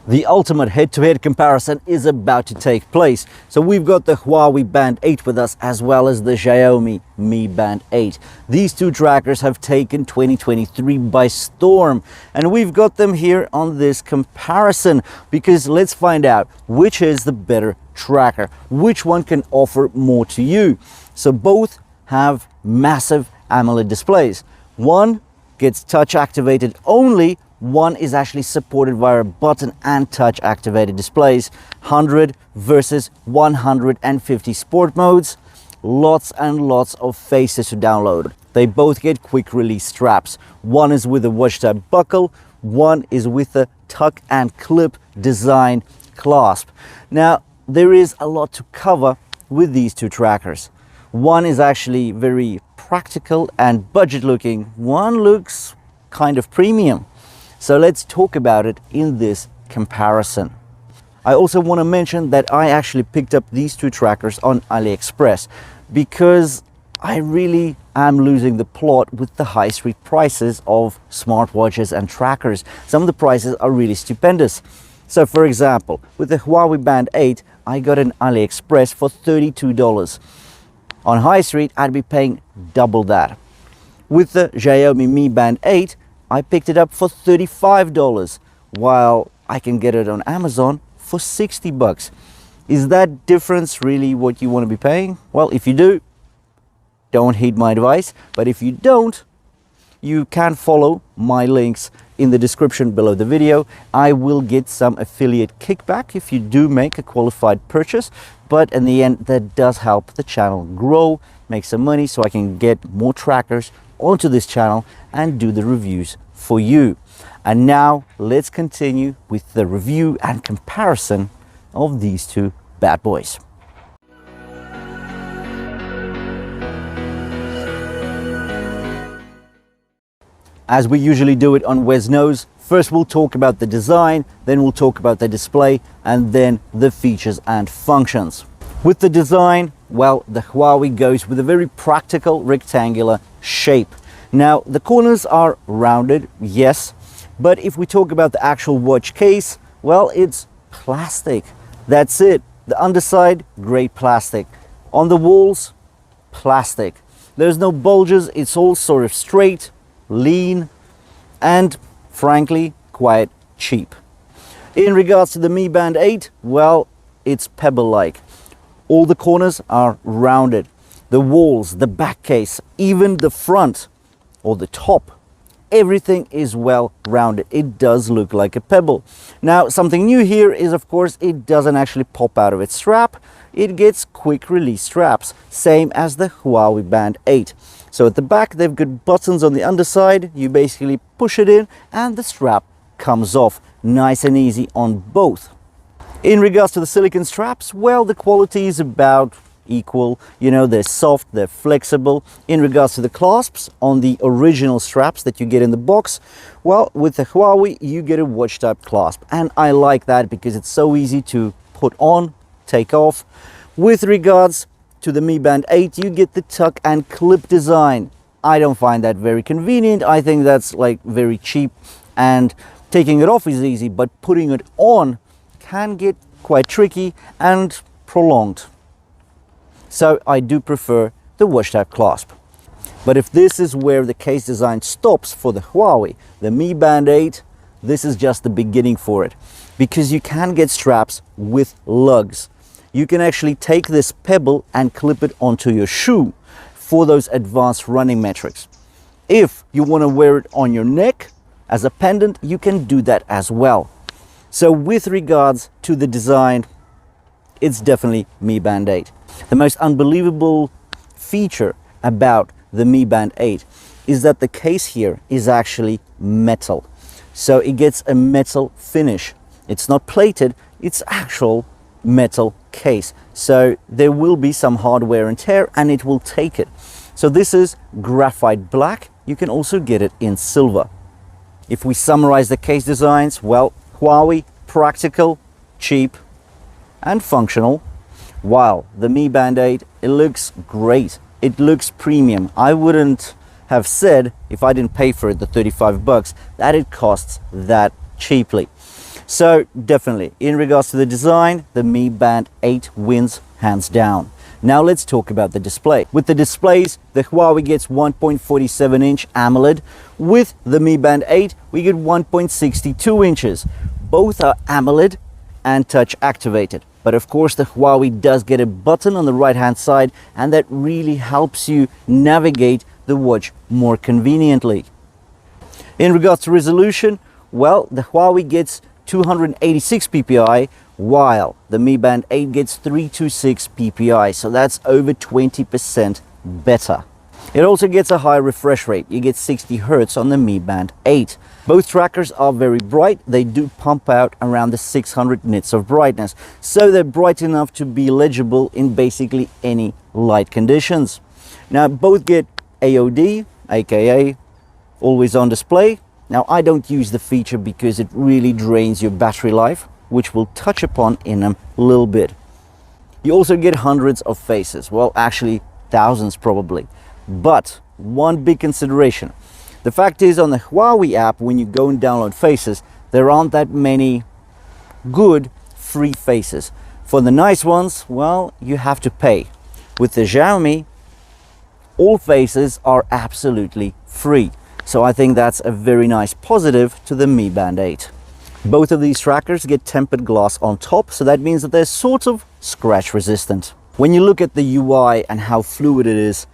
The ultimate head-to-head comparison is about to take place. So we've got the Huawei Band 8 with us, as well as the Xiaomi Mi Band 8. These two trackers have taken 2023 by storm, and we've got them here on this comparison because let's find out which is the better tracker, which one can offer more to you. So both have massive AMOLED displays. One gets touch activated only, one is actually supported via a button and touch activated displays. 100 versus 150 sport modes. Lots and lots of faces to download. They both get quick release straps. One is with a watch type buckle, one is with a tuck and clip design clasp. Now there is a lot to cover with these two trackers. One is actually very practical and budget looking. One looks kind of premium. So let's talk about it in this comparison. I also want to mention that I actually picked up these two trackers on AliExpress because I really am losing the plot with the high street prices of smartwatches and trackers. Some of the prices are really stupendous. So for example, with the Huawei Band 8, I got an AliExpress for $32. On high street, I'd be paying double that. With the Xiaomi Mi Band 8, I picked it up for $35, while I can get it on Amazon for 60 bucks. Is that difference really what you want to be paying? Well, if you do, don't heed my advice. But if you don't, you can follow my links in the description below the video. I will get some affiliate kickback if you do make a qualified purchase. But in the end, that does help the channel grow, make some money so I can get more trackers onto this channel and do the reviews for you. And now let's continue with the review and comparison of these two bad boys. As we usually do it on WesKnows, first we'll talk about the design, then we'll talk about the display, and then the features and functions. With the design, well, the Huawei goes with a very practical rectangular shape. Now, the corners are rounded, yes, but if we talk about the actual watch case, well, it's plastic. That's it. The underside, great plastic. On the walls, plastic. There's no bulges, it's all sort of straight, lean, and frankly, quite cheap. In regards to the Mi Band 8, well, it's pebble-like. All the corners are rounded. The walls, the back case, even the front or the top, everything is well rounded. It does look like a pebble. Now, something new here is, of course, it doesn't actually pop out of its strap. It gets quick release straps, same as the Huawei Band 8. So at the back, they've got buttons on the underside. You basically push it in and the strap comes off. Nice and easy on both. In regards to the silicone straps, well, the quality is about equal. You know, they're soft, they're flexible. In regards to the clasps on the original straps that you get in the box, well, with the Huawei, you get a watch type clasp. And I like that because it's so easy to put on, take off. With regards to the Mi Band 8, you get the tuck and clip design. I don't find that very convenient. I think that's like very cheap, and taking it off is easy, but putting it on can get quite tricky and prolonged. So I do prefer the watch type clasp. But if this is where the case design stops for the Huawei, the Mi Band 8, this is just the beginning for it, because you can get straps with lugs. You can actually take this pebble and clip it onto your shoe for those advanced running metrics. If you want to wear it on your neck as a pendant, you can do that as well. So with regards to the design, it's definitely Mi Band 8. The most unbelievable feature about the Mi Band 8 is that the case here is actually metal. So it gets a metal finish. It's not plated, it's actual metal case. So there will be some hard wear and tear, and it will take it. So this is graphite black. You can also get it in silver. If we summarize the case designs, well, Huawei, practical, cheap, and functional, while the Mi Band 8, it looks great. It looks premium. I wouldn't have said, if I didn't pay for it, the 35 bucks, that it costs that cheaply. So definitely, in regards to the design, the Mi Band 8 wins hands down. Now let's talk about the display. With the displays, the Huawei gets 1.47-inch AMOLED. With the Mi Band 8, we get 1.62 inches. Both are AMOLED and touch activated. But of course, the Huawei does get a button on the right-hand side, and that really helps you navigate the watch more conveniently. In regards to resolution, well, the Huawei gets 286 ppi, while the Mi Band 8 gets 326 ppi, so that's over 20% better. It also gets a high refresh rate. You get 60 Hz on the Mi Band 8. Both trackers are very bright. They do pump out around the 600 nits of brightness, so they're bright enough to be legible in basically any light conditions. Now both get AOD, aka always on display. Now I don't use the feature because it really drains your battery life, which we'll touch upon in a little bit. You also get hundreds of faces, well actually thousands probably. But one big consideration, the fact is on the Huawei app, when you go and download faces, there aren't that many good free faces. For the nice ones, well, you have to pay. With the Xiaomi, all faces are absolutely free. So I think that's a very nice positive to the Mi Band 8. Both of these trackers get tempered glass on top, so that means that they're sort of scratch resistant. When you look at the UI and how fluid it is,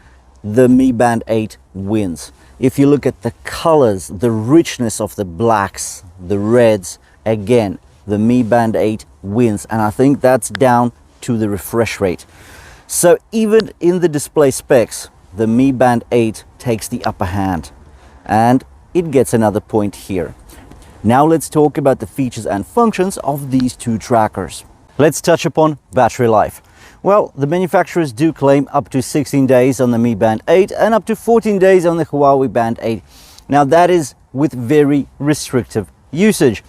the Mi Band 8 wins. If you look at the colors, the richness of the blacks, the reds, again, the Mi Band 8 wins. And I think that's down to the refresh rate. So even in the display specs, the Mi Band 8 takes the upper hand. And it gets another point here. Now let's talk about the features and functions of these two trackers. Let's touch upon battery life. Well, the manufacturers do claim up to 16 days on the Mi Band 8 and up to 14 days on the Huawei Band 8. Now that is with very restrictive usage.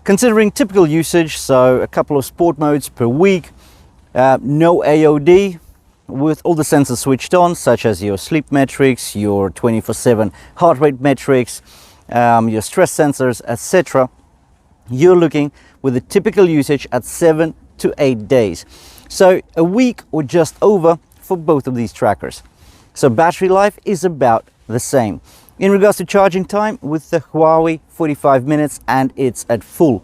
Considering typical usage, so a couple of sport modes per week, no AOD, with all the sensors switched on, such as your sleep metrics, your 24/7 heart rate metrics, your stress sensors, etc. You're looking with a typical usage at 7 to 8 days. So a week or just over for both of these trackers. So battery life is about the same. In regards to charging time, with the Huawei 45 minutes and it's at full.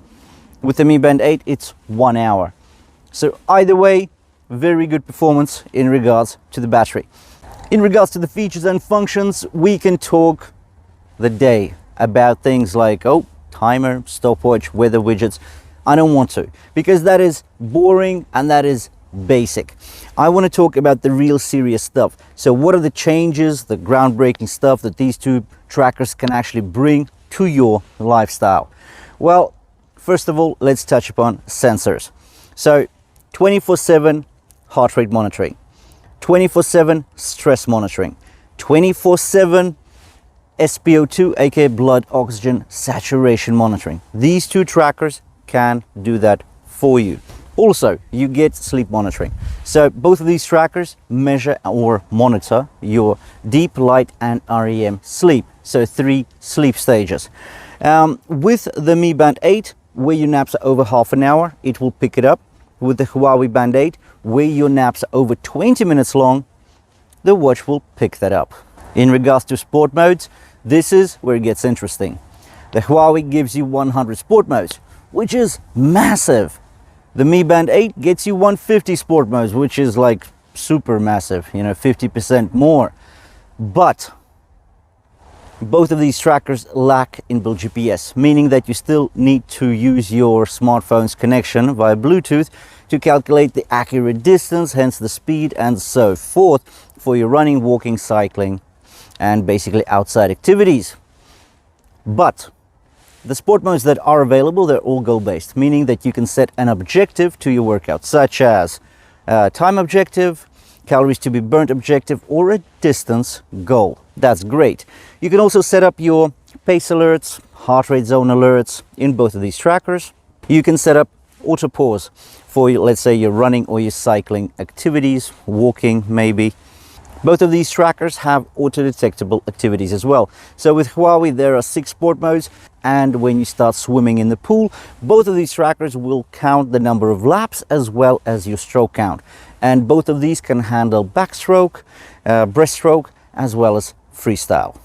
With the Mi Band 8 it's 1 hour. So either way, very good performance in regards to the battery. In regards to the features and functions, we can talk the day about things like, oh, timer, stopwatch, weather widgets. I don't want to, because that is boring and that is basic. I want to talk about the real serious stuff. So what are the changes, the groundbreaking stuff that these two trackers can actually bring to your lifestyle? Well, first of all, let's touch upon sensors. So 24/7 heart rate monitoring, 24/7 stress monitoring, 24/7 SpO2, aka blood oxygen saturation monitoring. These two trackers can do that for you. Also, you get sleep monitoring. So both of these trackers measure or monitor your deep, light and REM sleep. So 3 sleep stages. With the Mi Band 8, where your naps are over half an hour, it will pick it up. With the Huawei Band 8, where your naps are over 20 minutes long, the watch will pick that up. In regards to sport modes, this is where it gets interesting. The Huawei gives you 100 sport modes, which is massive. The Mi Band 8 gets you 150 sport modes, which is like super massive, 50% more. But both of these trackers lack inbuilt GPS, meaning that you still need to use your smartphone's connection via Bluetooth to calculate the accurate distance, hence the speed and so forth, for your running, walking, cycling, and basically outside activities. But the sport modes that are available, they're all goal-based, meaning that you can set an objective to your workout, such as time objective, calories to be burnt objective, or a distance goal. That's great. You can also set up your pace alerts, heart rate zone alerts in both of these trackers. You can set up auto pause for, let's say, your running or your cycling activities, walking maybe. Both of these trackers have auto-detectable activities as well. So with Huawei, there are 6 sport modes, and when you start swimming in the pool, both of these trackers will count the number of laps as well as your stroke count. And both of these can handle backstroke, breaststroke, as well as freestyle.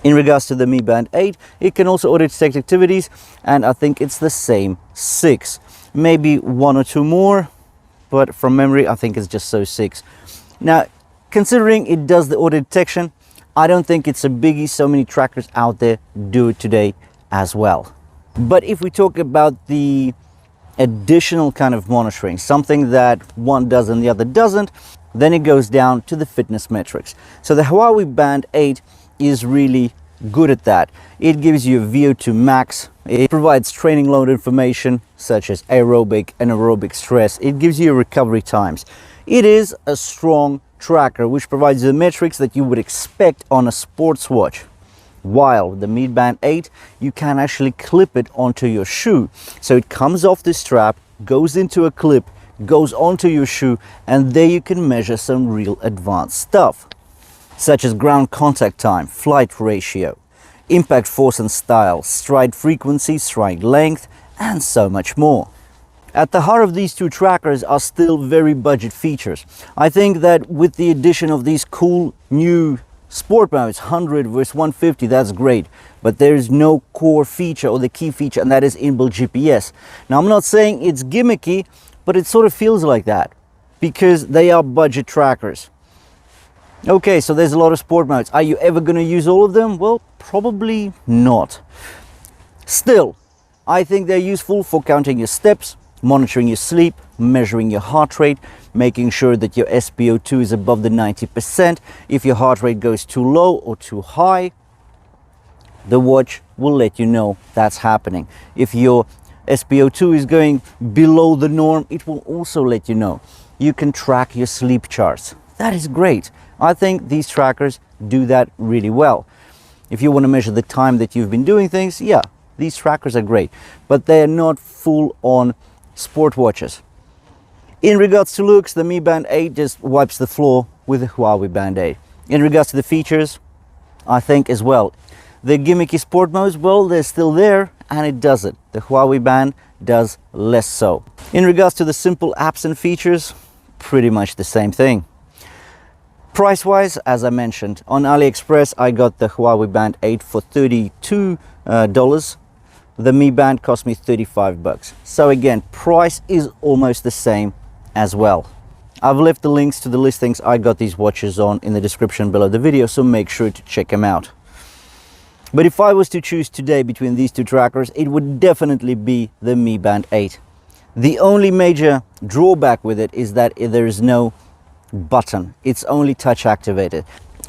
In regards to the Mi Band 8, it can also auto-detect activities, and I think it's the same 6. Maybe 1 or 2 more, but from memory, I think it's just 6. Now, considering it does the auto detection, I don't think it's a biggie. So many trackers out there do it today as well. But if we talk about the additional kind of monitoring, something that one does and the other doesn't, then it goes down to the fitness metrics. So the Huawei Band 8 is really good at that. It gives you a VO2 max. It provides training load information such as aerobic and anaerobic stress. It gives you recovery times. It is a strong tracker which provides the metrics that you would expect on a sports watch. While the Mi Band 8, you can actually clip it onto your shoe. So it comes off the strap, goes into a clip, goes onto your shoe, and there you can measure some real advanced stuff, such as ground contact time, flight ratio, impact force and style, stride frequency, stride length, and so much more. At the heart of these two trackers are still very budget features. I think that with the addition of these cool new sport modes, 100 versus 150, that's great. But there is no core feature or the key feature, and that is inbuilt GPS. Now, I'm not saying it's gimmicky, but it sort of feels like that because they are budget trackers. Okay, so there's a lot of sport modes. Are you ever going to use all of them? Well, probably not. Still, I think they're useful for counting your steps, monitoring your sleep, measuring your heart rate, making sure that your SpO2 is above the 90%. If your heart rate goes too low or too high, the watch will let you know that's happening. If your SpO2 is going below the norm, it will also let you know. You can track your sleep charts. That is great. I think these trackers do that really well. If you want to measure the time that you've been doing things, yeah, these trackers are great, but they're not full on sport watches. In regards to looks, the Mi Band 8 just wipes the floor with the Huawei Band 8. In regards to the features, I think as well, the gimmicky sport modes, well, they're still there, and it does it. The Huawei Band does less so. In regards to the simple apps and features, pretty much the same thing. Price-wise, as I mentioned, on AliExpress, I got the Huawei Band 8 for $32. The Mi Band cost me $35. So again, price is almost the same as well. I've left the links to the listings I got these watches on in the description below the video, so make sure to check them out. But if I was to choose today between these two trackers, it would definitely be the Mi Band 8. The only major drawback with it is that there is no button. It's only touch activated.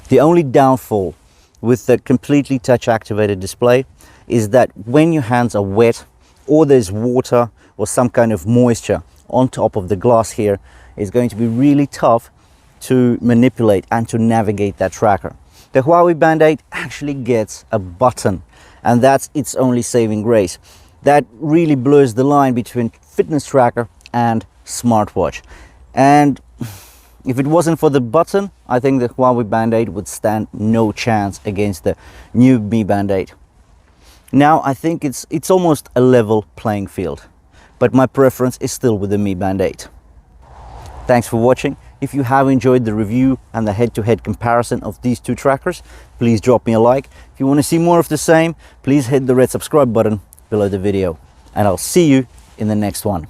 The only downfall with the completely touch activated display is that when your hands are wet or there's water or some kind of moisture on top of the glass here, it's going to be really tough to manipulate and to navigate that tracker. The Huawei Band 8 actually gets a button, and that's its only saving grace. That really blurs the line between fitness tracker and smartwatch. And if it wasn't for the button, I think the Huawei Band 8 would stand no chance against the new Mi Band 8. Now, I think it's almost a level playing field, but my preference is still with the Mi Band 8. Thanks for watching. If you have enjoyed the review and the head-to-head comparison of these two trackers, please drop me a like. If you want to see more of the same, please hit the red subscribe button below the video, and I'll see you in the next one.